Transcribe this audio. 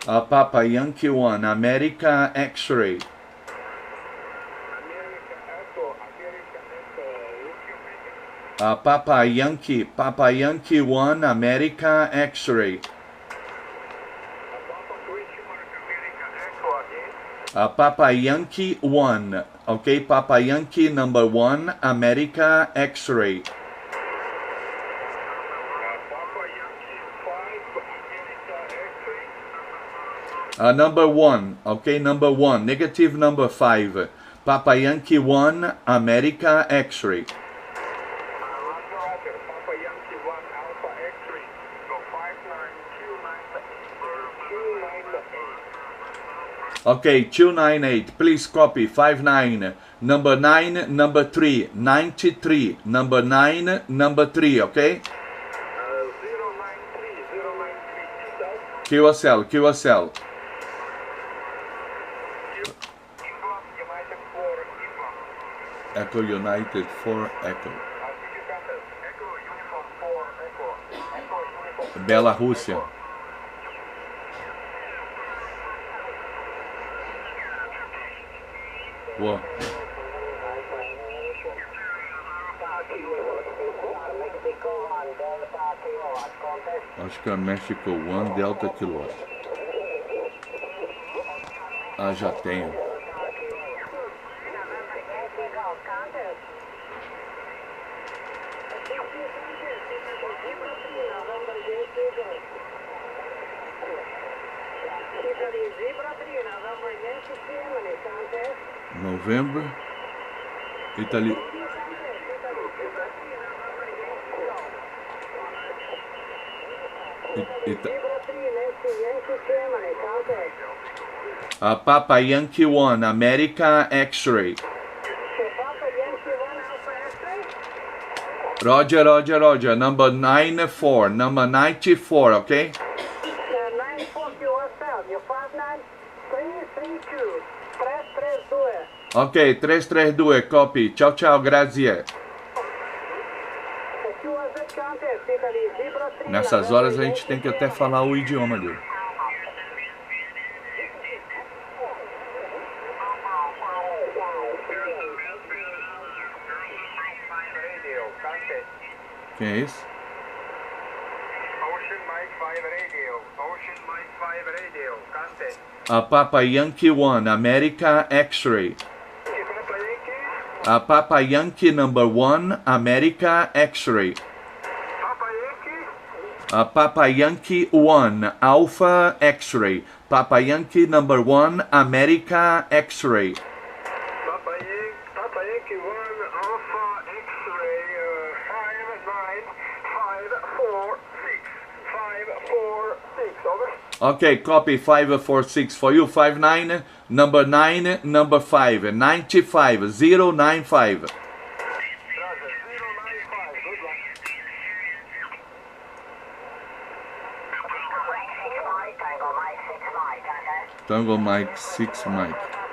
Papa Yankee 1, America X-ray. Papa Yankee 1, America X-ray. Papa Yankee 1, okay, Papa Yankee number 1, America X-ray. Number 1, okay, number 1, negative number 5. Papa Yankee 1, America X-ray. Okay, 298, please copy, 59, number 9, number 3, 93, number 9, number 3, okay? 093, QSL, QSL. Echo United 4, Echo. Bela Rússia. Boa. Acho que é México 1, Delta Kilo. Ah, já tenho. Novembro, Italy. Papa Yankee 1, America X-ray. Roger, Roger, Roger. Number 94, number 94, okay? Ok, 332, copy. Tchau, tchau, grazie. Nessas horas a gente tem que até falar o idioma dele. Quem é esse? Papa Yankee 1, America X-ray. Papa Yankee number 1, America X-ray. Papa Yankee 1, Alpha X-ray. Papa Yankee number 1, America X-ray. Papa Yankee 1, Alpha X-ray, 59546, over. Okay, copy 546 for you, 59, number 9, number 5, 95, 095. Tango Mike 6 Mike.